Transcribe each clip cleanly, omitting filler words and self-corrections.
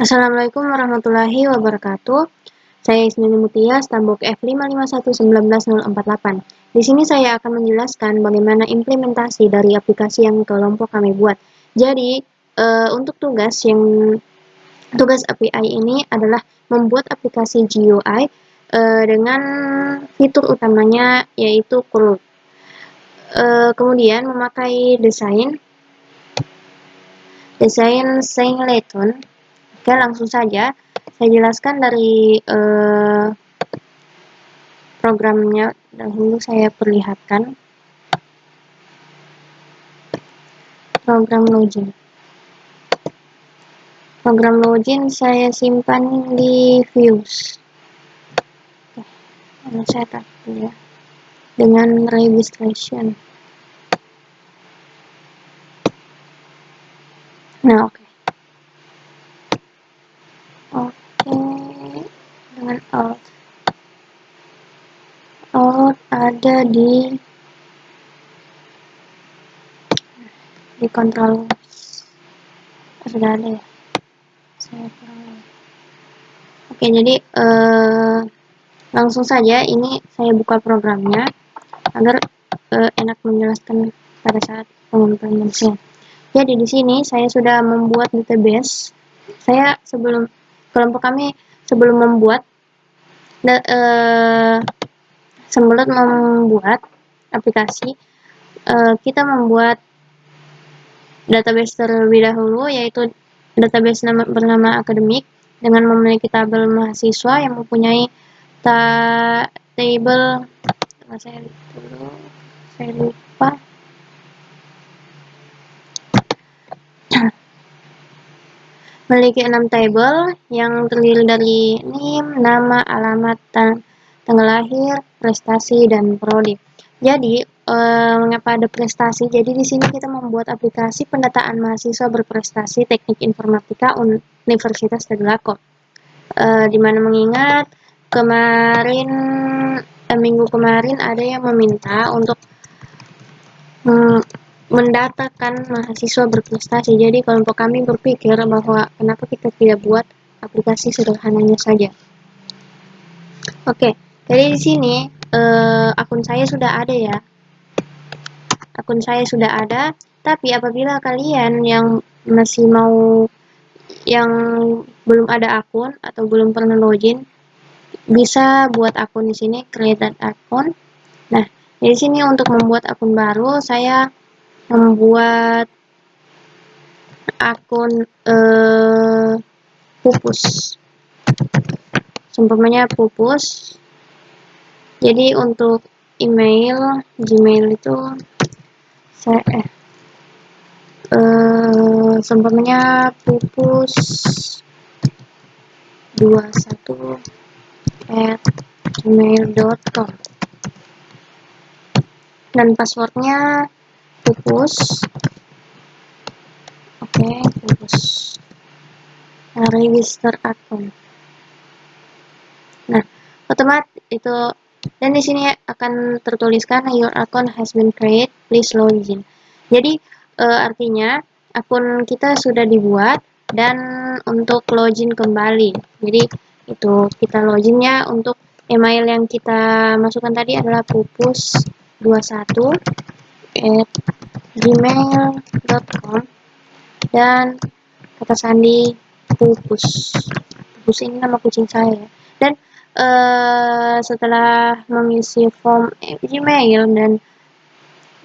Assalamualaikum warahmatullahi wabarakatuh. Saya Isnini Mutia, Stambuk F551190048. Di sini saya akan menjelaskan bagaimana implementasi dari aplikasi yang kelompok kami buat. Jadi, untuk tugas API ini adalah membuat aplikasi GUI dengan fitur utamanya yaitu CRUD. Kemudian memakai desain singleton. Oke, langsung saja saya jelaskan dari programnya. Dahulu saya perlihatkan program login. Program login saya simpan di views. Oke, saya taruh ya dengan registration. Nah, oke, dengan alt ada di control. Sudah ada ya. Oke, jadi langsung saja ini saya buka programnya agar enak menjelaskan pada saat pengimplementasian. Jadi di sini saya sudah membuat database. Kelompok kami sebelum membuat aplikasi, kita membuat database terlebih dahulu, yaitu database bernama akademik dengan memiliki tabel mahasiswa yang mempunyai table. Saya lupa. Memiliki 6 tabel yang terdiri dari NIM, nama, alamat, tanggal lahir, prestasi, dan prodi. Jadi, mengapa ada prestasi? Jadi di sini kita membuat aplikasi pendataan mahasiswa berprestasi Teknik Informatika Universitas Tadulako. Di mana mengingat minggu kemarin ada yang meminta untuk mendatakan mahasiswa berprestasi. Jadi kelompok kami berpikir bahwa kenapa kita tidak buat aplikasi sederhananya saja. Oke, jadi di sini akun saya sudah ada ya. Akun saya sudah ada, tapi apabila kalian yang masih yang belum ada akun atau belum pernah login, bisa buat akun di sini, create akun. Nah, di sini untuk membuat akun baru, saya membuat akun pupus. Seumpamanya pupus. Jadi untuk Gmail itu saya seumpamanya pupus 21@gmail.com dan passwordnya pupus. Oke, pupus. Nah, register akun. Nah, otomatis itu, dan di sini akan tertuliskan your account has been created, please login. Jadi artinya akun kita sudah dibuat dan untuk login kembali. Jadi itu kita loginnya untuk email yang kita masukkan tadi adalah pupus21@gmail.com dan kata sandi pupus. Pupus ini nama kucing saya. Dan setelah mengisi form Gmail dan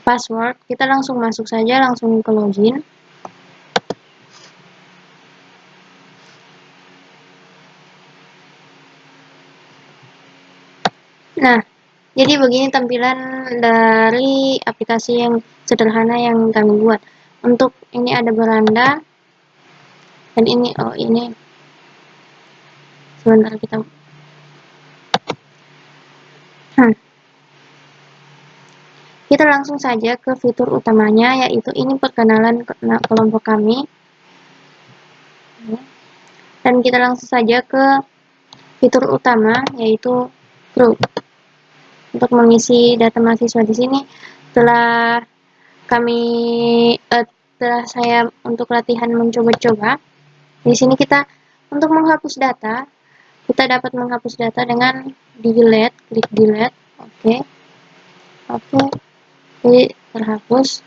password, kita langsung masuk saja, langsung ke login. Nah, jadi begini tampilan dari aplikasi yang sederhana yang kami buat. Untuk ini ada beranda, dan ini sebentar kita kita langsung saja ke fitur utamanya, yaitu ini perkenalan kelompok kami, dan kita langsung saja ke fitur utama, yaitu group. Untuk mengisi data mahasiswa di sini, setelah saya untuk latihan mencoba-coba, di sini kita Untuk menghapus data, kita dapat menghapus data dengan delete, klik delete. Oke. Jadi terhapus.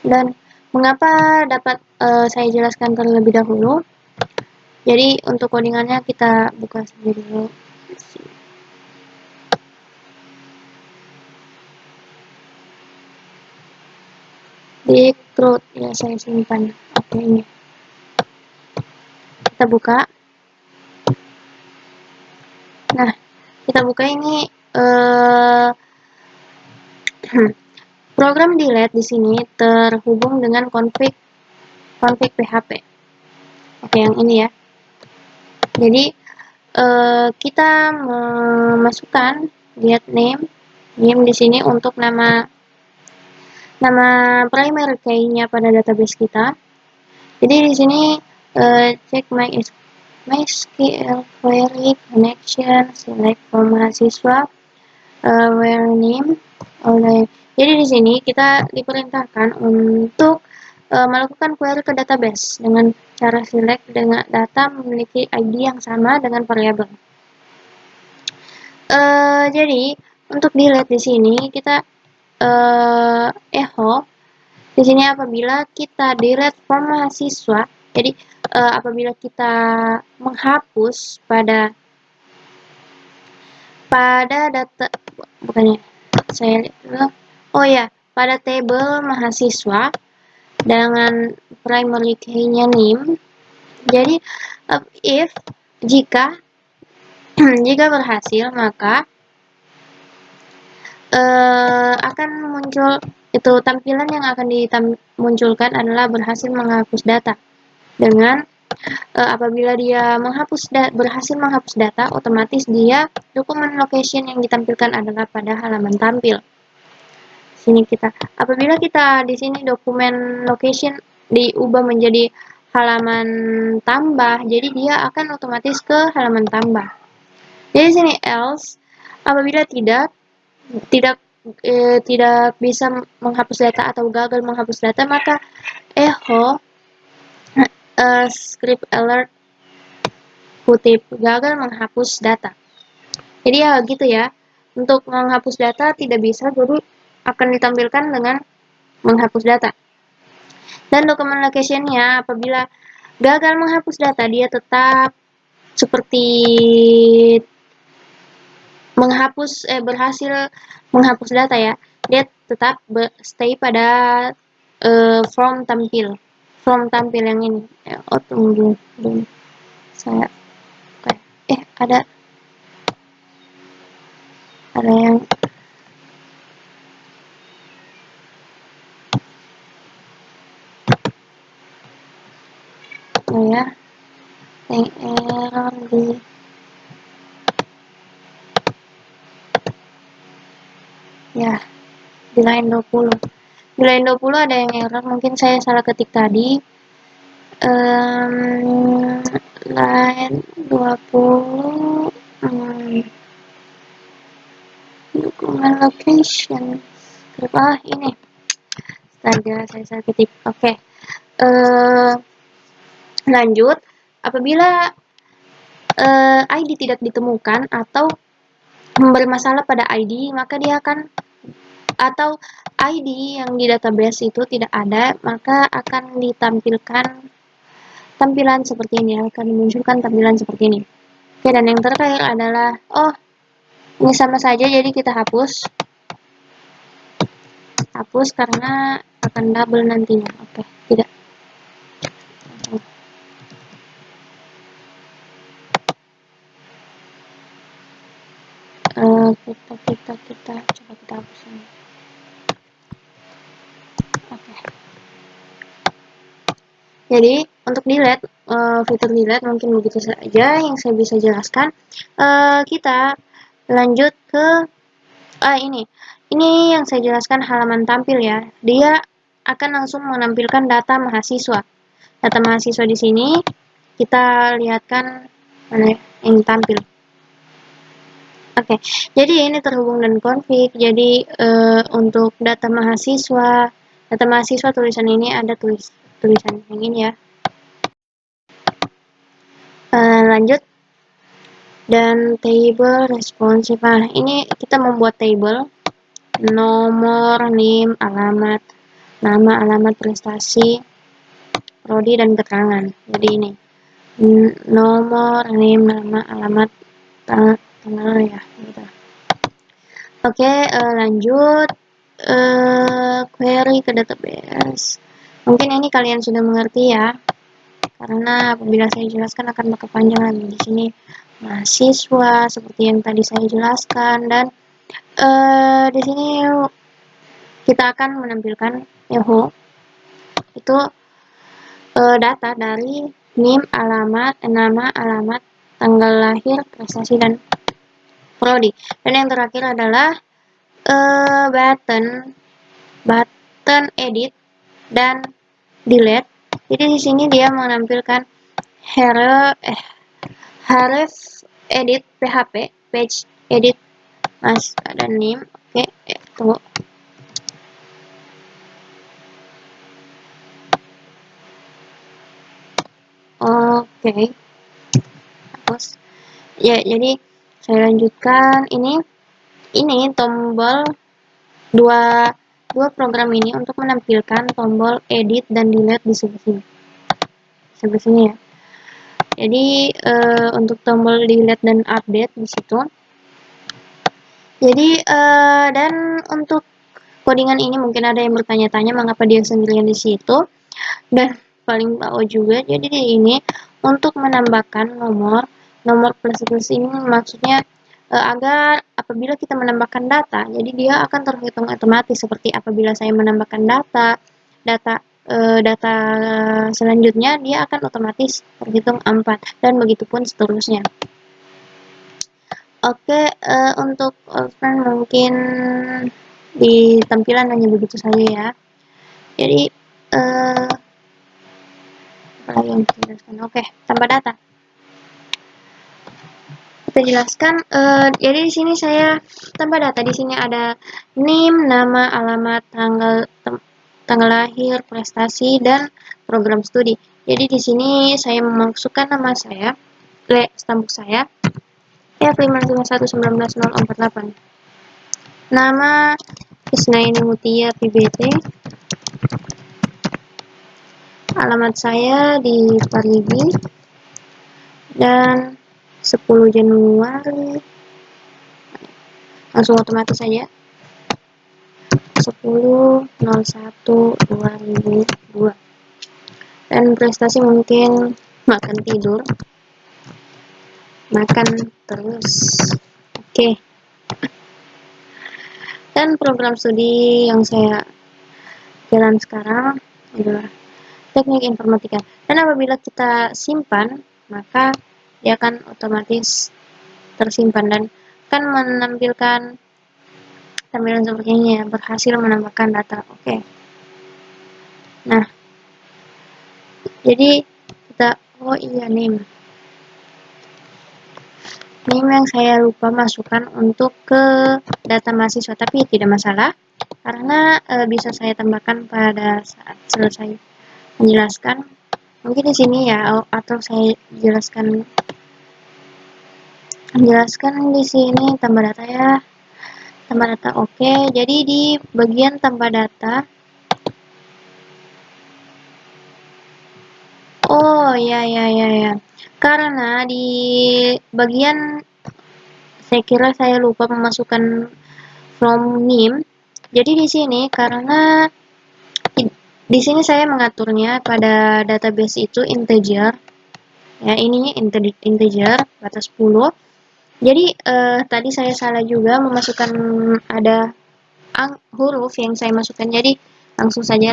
Dan mengapa dapat saya jelaskan terlebih dahulu. Jadi untuk codingannya kita buka saja dulu. Di root ya, saya simpan. Oke, ini kita buka. Nah, kita buka ini program delete di sini terhubung dengan config PHP. Oke, yang ini ya. Jadi kita memasukkan get name di sini untuk nama primary key-nya pada database kita. Jadi di sini cek MySQL query connection, select from mahasiswa, where name. Jadi di sini kita diperintahkan untuk melakukan query ke database dengan cara select dengan data memiliki ID yang sama dengan variabel. Jadi untuk delete di sini kita echo di sini apabila kita delete from mahasiswa. Jadi apabila kita menghapus pada data, bukannya saya lihat dulu. Oh ya, pada table mahasiswa dengan primary key-nya name. Jadi jika berhasil, maka akan muncul itu tampilan yang akan dimunculkan adalah berhasil menghapus data. Dengan apabila dia berhasil menghapus data, otomatis dia dokumen location yang ditampilkan adalah pada halaman tampil. Sini apabila kita di sini dokumen location diubah menjadi halaman tambah, jadi dia akan otomatis ke halaman tambah. Jadi sini else, apabila tidak bisa menghapus data atau gagal menghapus data, maka echo script alert kutip gagal menghapus data. Jadi ya gitu ya, untuk menghapus data tidak bisa, jadi akan ditampilkan dengan menghapus data. Dan dokumen location-nya apabila gagal menghapus data, dia tetap seperti berhasil menghapus data ya, dia tetap stay pada from tampil yang ini. Tunggu saya ada yang ya error di line 20. Di line 20 ada yang error, mungkin saya salah ketik tadi. Line 20 dokumen location ini astaga, saya salah ketik. Oke. Lanjut, apabila ID tidak ditemukan atau bermasalah pada ID, maka dia akan, atau ID yang di database itu tidak ada, maka akan ditampilkan tampilan seperti ini, akan dimunculkan tampilan seperti ini. Oke, dan yang terakhir adalah ini sama saja, jadi kita hapus karena akan double nantinya. Oke, tidak. Kita coba kita hapus ini. Oke. Jadi untuk delete, fitur delete mungkin begitu saja yang saya bisa jelaskan. Kita lanjut ke ini yang saya jelaskan halaman tampil ya. Dia akan langsung menampilkan data mahasiswa. Data mahasiswa di sini kita lihatkan mana yang tampil. Oke, jadi ini terhubung dengan config. Jadi untuk data mahasiswa tulisan ini ada tulisan yang ini ya. Lanjut, dan table responsive. Nah, ini kita membuat table nomor, NIM, alamat, nama, alamat, prestasi, prodi, dan keterangan. Jadi ini nomor, NIM, nama, alamat, tanggal ya gitu. Oke, lanjut, query ke database. Mungkin ini kalian sudah mengerti ya, karena apabila saya jelaskan akan berkepanjangan lagi. Di sini mahasiswa seperti yang tadi saya jelaskan, dan di sini kita akan menampilkan Yahoo itu data dari NIM, alamat, nama, alamat, tanggal lahir, prestasi, dan prodi. Dan yang terakhir adalah button edit dan delete. Jadi di sini dia menampilkan href edit php, page edit, mas ada NIM. Oke, tunggu. Oke, hapus. Ya, jadi saya lanjutkan. Ini tombol dua program ini untuk menampilkan tombol edit dan delete di sebelah sini ya. Jadi untuk tombol delete dan update di situ. Jadi dan untuk codingan ini mungkin ada yang bertanya-tanya mengapa dia sendirian di situ, dan paling bawah juga. Jadi di ini untuk menambahkan nomor plus ini maksudnya agar apabila kita menambahkan data, jadi dia akan terhitung otomatis. Seperti apabila saya menambahkan data selanjutnya, dia akan otomatis terhitung 4, dan begitupun seterusnya. Oke, untuk offline mungkin di tampilan hanya begitu saja ya. Jadi apa lagi yang kita jelaskan? Oke, tambah data. Kita jelaskan. Jadi di sini saya tambah data. Di sini ada NIM, nama, alamat, tanggal lahir, prestasi, dan program studi. Jadi di sini saya memasukkan nama saya, stambuk saya, F5511948. Nama Isnaini Mutia PBT. Alamat saya di Parigi, dan 10 Januari. Langsung otomatis saja. 10.01.2002. Dan prestasi mungkin makan tidur, makan terus. Oke. Dan program studi yang saya jalan sekarang adalah teknik informatika. Dan apabila kita simpan, maka dia akan otomatis tersimpan dan akan menampilkan tampilan seperti ini ya, berhasil menambahkan data. Oke. Nah, jadi kita, oh iya, NIM yang saya lupa masukkan untuk ke data mahasiswa, tapi tidak masalah karena bisa saya tambahkan pada saat selesai menjelaskan. Mungkin di sini ya, atau saya jelaskan di sini tambah data ya. Tambah data, oke. Jadi di bagian tambah data, oh ya, karena di bagian, saya kira saya lupa memasukkan from NIM. Jadi di sini karena di sini saya mengaturnya pada database itu integer. Ya, ininya integer batas 10. Jadi tadi saya salah juga memasukkan ada huruf yang saya masukkan. Jadi langsung saja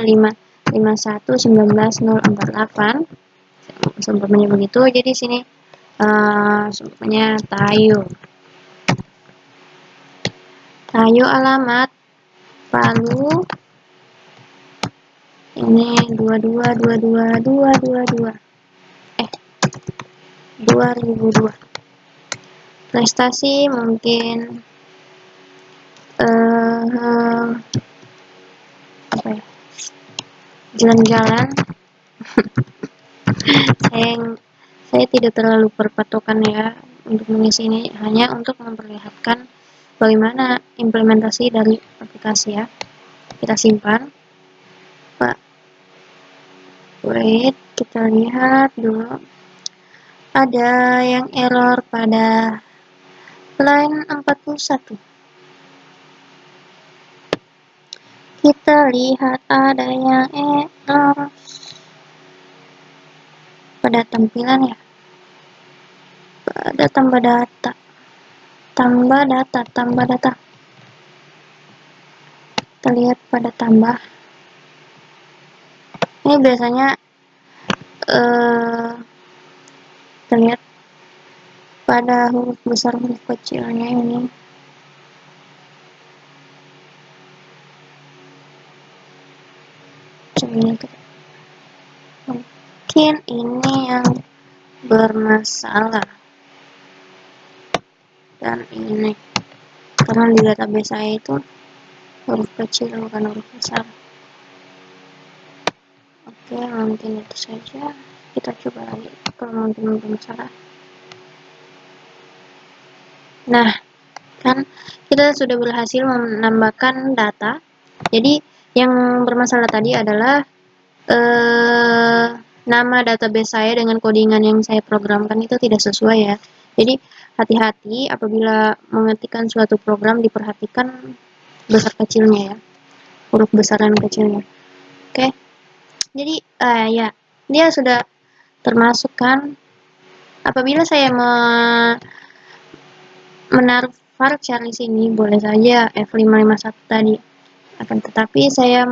5511948. Seumpamanya begitu. Jadi sini seumpamanya Tayo alamat Palu, ini 2002. Prestasi mungkin apa ya, jalan-jalan. Saya tidak terlalu berpatokan ya untuk mengisi ini, hanya untuk memperlihatkan bagaimana implementasi dari aplikasi ya. Kita simpan. Pak, wait, kita lihat dulu. Ada yang error pada line 41. Kita lihat ada yang error pada tampilan ya. Pada tambah data. Kita lihat pada tambah. Ini biasanya kita lihat pada huruf besar huruf kecilnya ini. Mungkin ini yang bermasalah. Dan ini karena di database saya itu huruf kecil bukan huruf besar. Oke, mungkin itu saja. Kita coba lagi kalau mungkin bermasalah. Nah, kan kita sudah berhasil menambahkan data. Jadi yang bermasalah tadi adalah nama database saya dengan codingan yang saya programkan itu tidak sesuai ya. Jadi hati-hati apabila mengetikkan suatu program, diperhatikan besar kecilnya ya, huruf besar dan kecilnya. Oke, jadi ya dia sudah termasuk kan. Apabila saya menaruh varchar di sini, boleh saja F551 tadi. Akan tetapi saya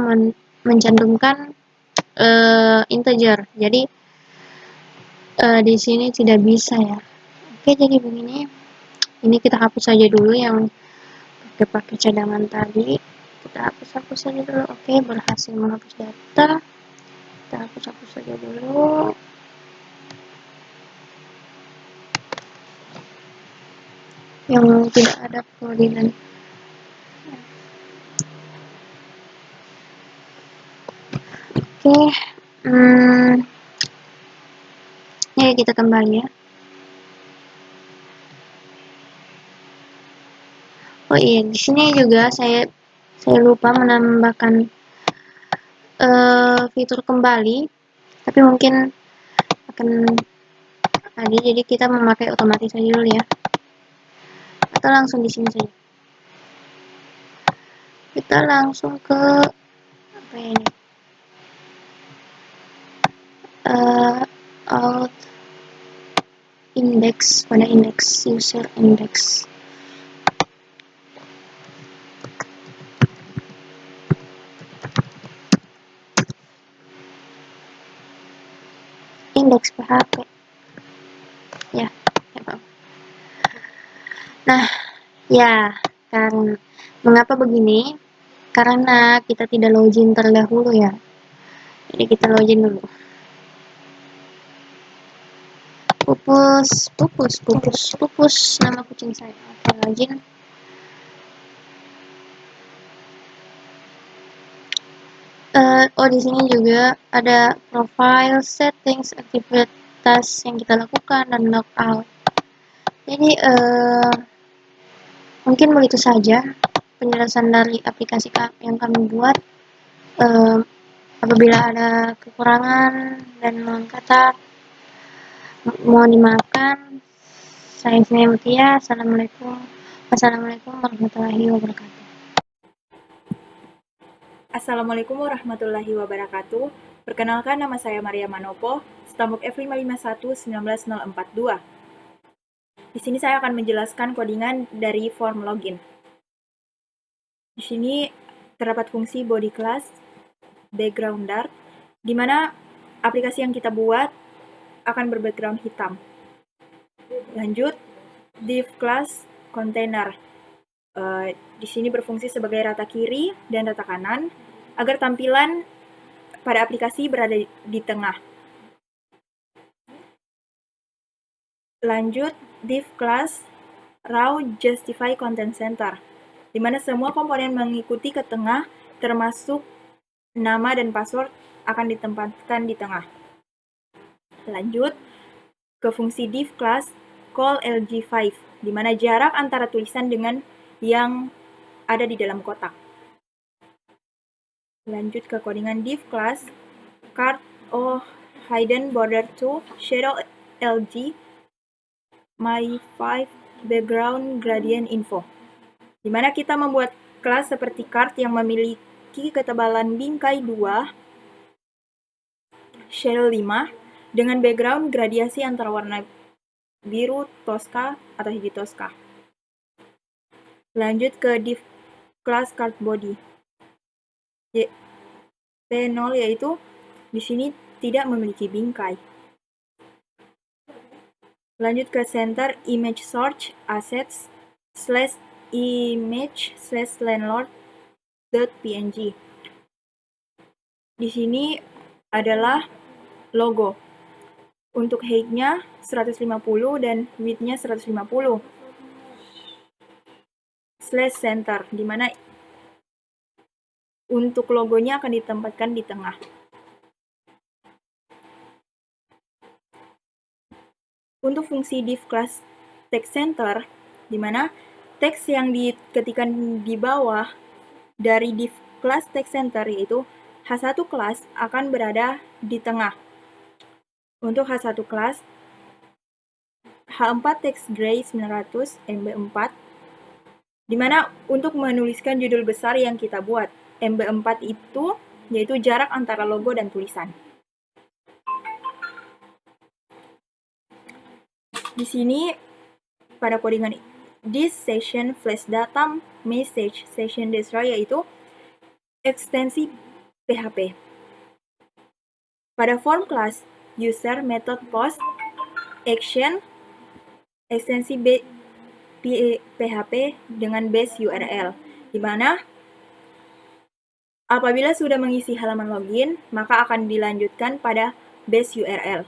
mencantumkan integer. Jadi di sini tidak bisa ya. Oke, jadi begini. Ini kita hapus saja dulu yang pakai cadangan tadi. Kita hapus saja dulu. Oke, berhasil menghapus data. Kita hapus saja dulu. Yang tidak ada koordinat. Oke, ya kita kembali ya. Oh iya, di sini juga saya lupa menambahkan fitur kembali, tapi mungkin akan ada, jadi kita memakai otomatis saja dulu ya, atau langsung di sini saja. Kita langsung ke apa ini? Out index, pada index user index. Indeks PHP ya. Nah ya, karena mengapa begini, karena kita tidak login terdahulu ya. Jadi kita login dulu. Pupus nama kucing saya. Oke, login. Di sini juga ada profile, settings, aktivitas yang kita lakukan, dan logout. Jadi mungkin begitu saja penjelasan dari aplikasi yang kami buat. Apabila ada kekurangan dan kata, mohon dimaafkan. Saya Mutia. Wassalamualaikum warahmatullahi wabarakatuh. Assalamualaikum warahmatullahi wabarakatuh. Perkenalkan, nama saya Maria Manopo, stambuk F551 19042. Di sini saya akan menjelaskan codingan dari form login. Di sini terdapat fungsi body class, background dark, di mana aplikasi yang kita buat akan berbackground hitam. Lanjut, div class container. Di sini berfungsi sebagai rata kiri dan rata kanan agar tampilan pada aplikasi berada di tengah. Lanjut, div class raw justify content center, di mana semua komponen mengikuti ke tengah, termasuk nama dan password akan ditempatkan di tengah. Lanjut, ke fungsi div class call lg5, di mana jarak antara tulisan dengan yang ada di dalam kotak. Lanjut ke codingan div class card hidden border to shadow lg my 5 background gradient info, di mana kita membuat kelas seperti card yang memiliki ketebalan bingkai 2, shadow 5, dengan background gradiasi antara warna biru Tosca atau hijau Tosca. Lanjut ke div class card body. P0 yaitu di sini tidak memiliki bingkai. Lanjut ke center image search assets /image/landlord.png. Di sini adalah logo. Untuk height-nya 150 dan width-nya 150. /center, di mana untuk logonya akan ditempatkan di tengah. Untuk fungsi div class text center, di mana teks yang diketikkan di bawah dari div class text center yaitu H1 class akan berada di tengah. Untuk H1 class, H4 text gray 900 MB4, di mana untuk menuliskan judul besar yang kita buat. MB4 itu yaitu jarak antara logo dan tulisan. Di sini pada codingan this session flash data message session destroy yaitu ekstensi PHP. Pada form class user method post action ekstensi PHP dengan base URL, di mana apabila sudah mengisi halaman login, maka akan dilanjutkan pada base URL.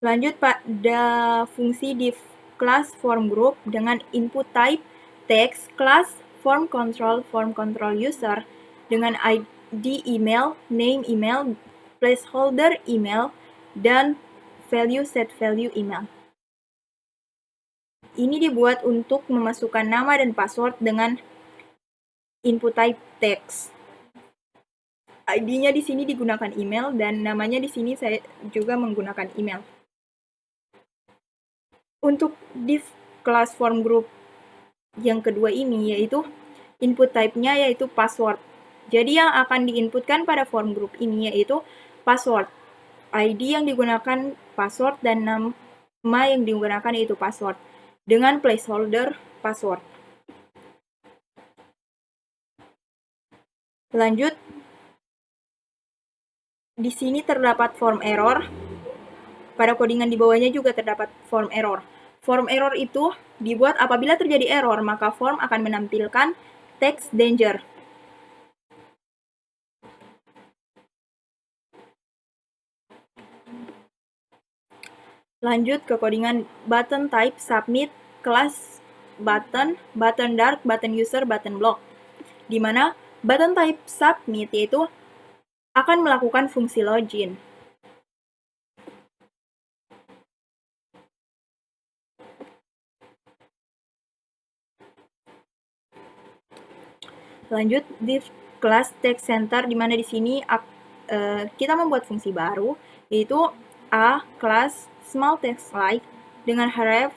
Lanjut pada fungsi div class form group dengan input type text, class, form control user dengan ID email, name email, placeholder email, dan value set value email. Ini dibuat untuk memasukkan nama dan password dengan input type text. ID-nya di sini digunakan email dan namanya di sini saya juga menggunakan email. Untuk div class form group yang kedua ini yaitu input type-nya yaitu password. Jadi yang akan diinputkan pada form group ini yaitu password. ID yang digunakan password dan nama yang digunakan yaitu password dengan placeholder password. Lanjut, di sini terdapat form error. Pada codingan di bawahnya juga terdapat form error. Form error itu dibuat apabila terjadi error, maka form akan menampilkan text danger. Lanjut ke codingan button type submit class button, button dark, button user, button block. Di mana button type submit yaitu akan melakukan fungsi login. Lanjut div class text center, di mana di sini kita membuat fungsi baru yaitu a class small text like dengan href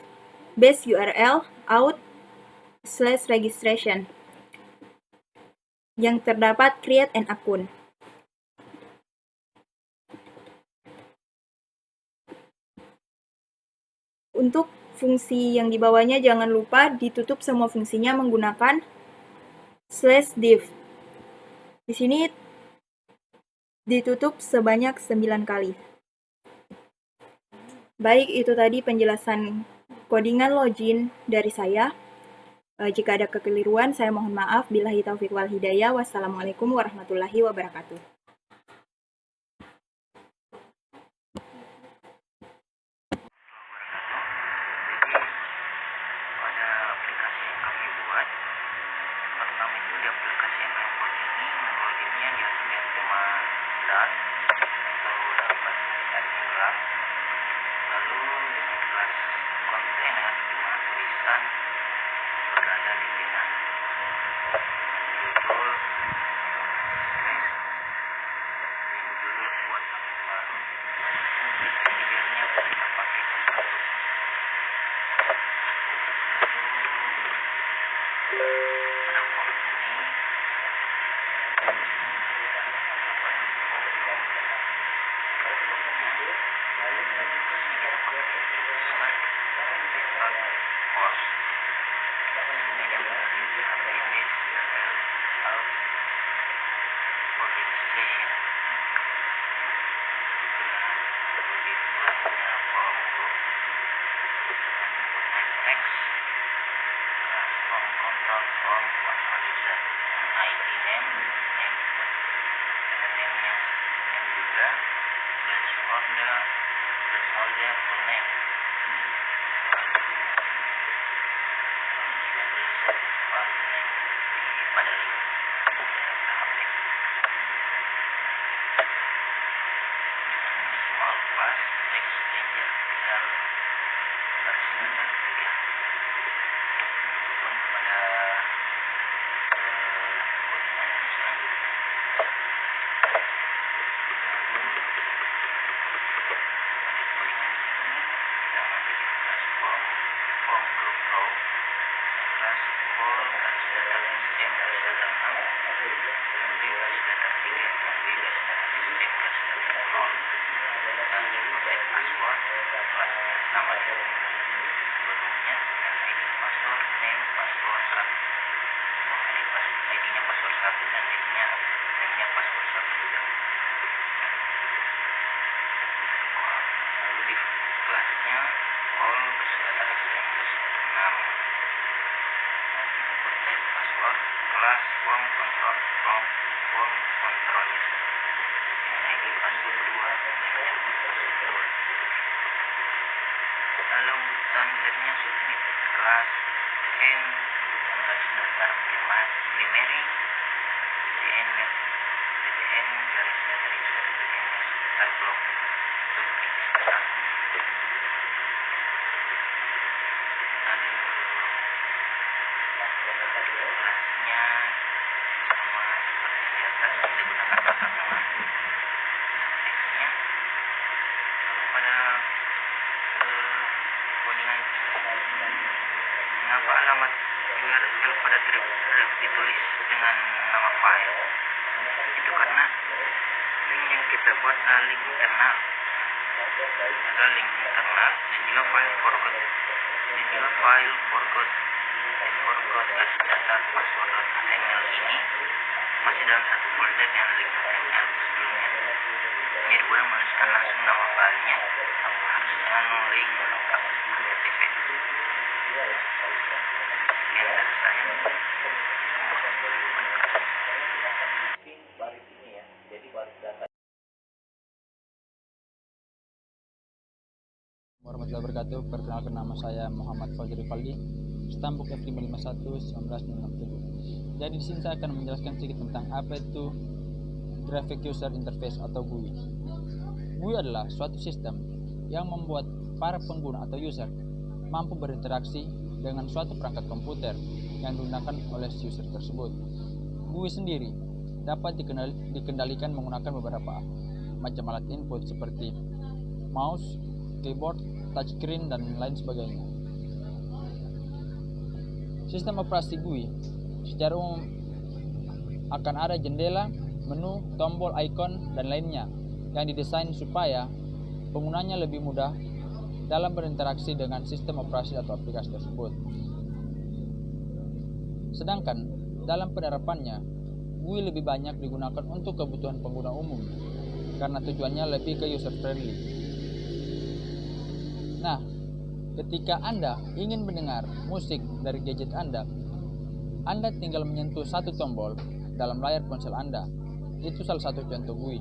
base URL out/registration yang terdapat create an account. Untuk fungsi yang di bawahnya jangan lupa ditutup semua fungsinya menggunakan /div. Di sini ditutup sebanyak 9 kali. Baik, itu tadi penjelasan codingan login dari saya. Jika ada kekeliruan, saya mohon maaf. Billahi taufiq wal hidayah. Wassalamualaikum warahmatullahi wabarakatuh. ulang. Lalu di kelas kontainer di mana tulisan berada di tengah. Judul buat akun baru. Tujuannya kita pakai satu. Pada form ini alamat URL pada drive ditulis dengan nama file itu karena link yang kita buat adalah link internal dan juga file forgot as data password.html ini masih dalam satu folder yang link HTML sebelumnya. Jadi gue menuliskan langsung nama filenya tanpa harus dengan link lengkap HTTP. Sekian dari saya. Warahmatullahi wabarakatuh. Perkenalkan, nama saya Muhammad Fajri Faldi, Stambuk F551 1967. Jadi di sini saya akan menjelaskan sedikit tentang apa itu Graphic User Interface atau GUI. GUI adalah suatu sistem yang membuat para pengguna atau user mampu berinteraksi dengan suatu perangkat komputer yang digunakan oleh user tersebut. GUI sendiri dapat dikendalikan menggunakan beberapa macam alat input seperti mouse, keyboard, touchscreen, dan lain sebagainya. Sistem operasi GUI secara umum akan ada jendela, menu, tombol, icon, dan lainnya yang didesain supaya penggunanya lebih mudah dalam berinteraksi dengan sistem operasi atau aplikasi tersebut. Sedangkan dalam penerapannya, GUI lebih banyak digunakan untuk kebutuhan pengguna umum karena tujuannya lebih ke user friendly. Nah, ketika Anda ingin mendengar musik dari gadget Anda tinggal menyentuh satu tombol dalam layar ponsel Anda. Itu salah satu contoh GUI.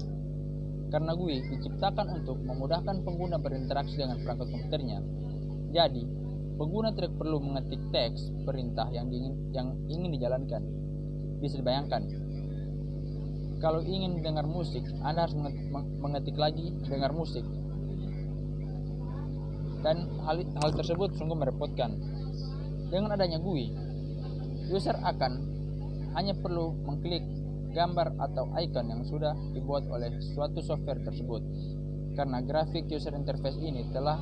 Karena GUI diciptakan untuk memudahkan pengguna berinteraksi dengan perangkat komputernya. Jadi, pengguna tidak perlu mengetik teks perintah yang ingin dijalankan. Bisa dibayangkan, kalau ingin dengar musik, Anda harus mengetik lagi dengar musik. dan hal tersebut sungguh merepotkan. Dengan adanya GUI, user akan hanya perlu mengklik gambar atau icon yang sudah dibuat oleh suatu software tersebut. Karena grafik user interface ini telah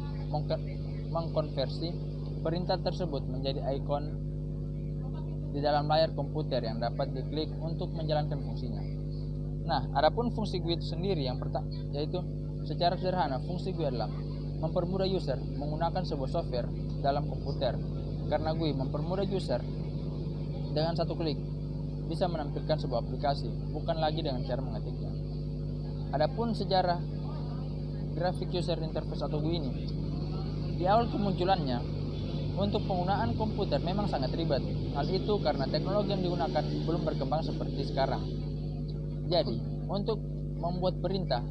mengkonversi perintah tersebut menjadi icon di dalam layar komputer yang dapat diklik untuk menjalankan fungsinya. Nah, adapun fungsi GUI itu sendiri yang pertama, yaitu secara sederhana fungsi GUI adalah mempermudah user menggunakan sebuah software dalam komputer. Karena GUI mempermudah user dengan satu klik bisa menampilkan sebuah aplikasi, bukan lagi dengan cara mengetiknya. Adapun sejarah grafik user interface atau GUI ini, di awal kemunculannya untuk penggunaan komputer memang sangat ribet. Hal itu karena teknologi yang digunakan belum berkembang seperti sekarang. Jadi, untuk membuat perintah,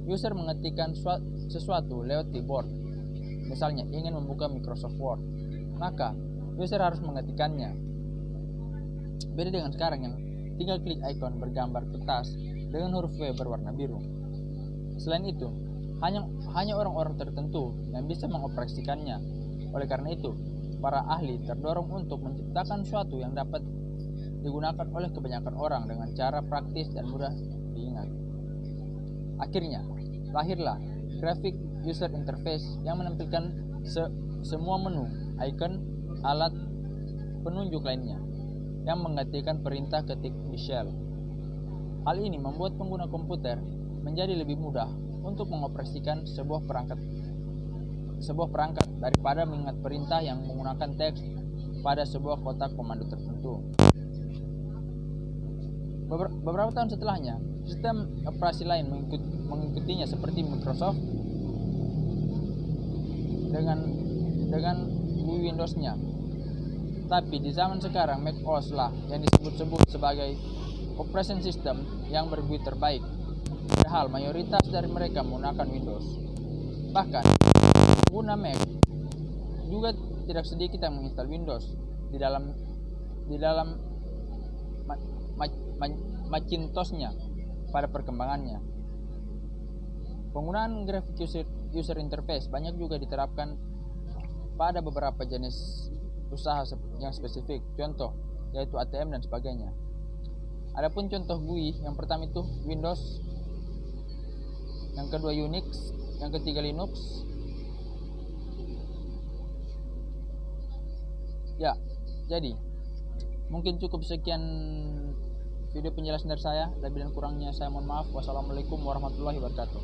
user mengetikkan sesuatu lewat keyboard. Misalnya ingin membuka Microsoft Word, maka user harus mengetikkannya. Beda dengan sekarang yang tinggal klik icon bergambar kertas dengan huruf V berwarna biru. Selain itu, hanya orang-orang tertentu yang bisa mengoperasikannya. Oleh karena itu, para ahli terdorong untuk menciptakan sesuatu yang dapat digunakan oleh kebanyakan orang dengan cara praktis dan mudah diingat. Akhirnya, lahirlah graphic user interface yang menampilkan semua menu, icon, alat penunjuk lainnya yang mengetikkan perintah ketik di shell. Hal ini membuat pengguna komputer menjadi lebih mudah untuk mengoperasikan sebuah perangkat daripada mengingat perintah yang menggunakan teks pada sebuah kotak komando tertentu. Beberapa tahun setelahnya, sistem operasi lain mengikutinya seperti Microsoft dengan Windows-nya. Tapi di zaman sekarang Mac OS lah yang disebut-sebut sebagai operation system yang berGUI terbaik. Padahal mayoritas dari mereka menggunakan Windows. Bahkan pengguna Mac juga tidak sedikit yang menginstal Windows di dalam Macintosh-nya pada perkembangannya. Penggunaan graphic user interface banyak juga diterapkan pada beberapa jenis usaha yang spesifik, contoh yaitu ATM dan sebagainya. Adapun contoh GUI, yang pertama itu Windows, yang kedua Unix, yang ketiga Linux. Ya, jadi mungkin cukup sekian video penjelasan dari saya. Lebih dan kurangnya saya mohon maaf. Wassalamualaikum warahmatullahi wabarakatuh.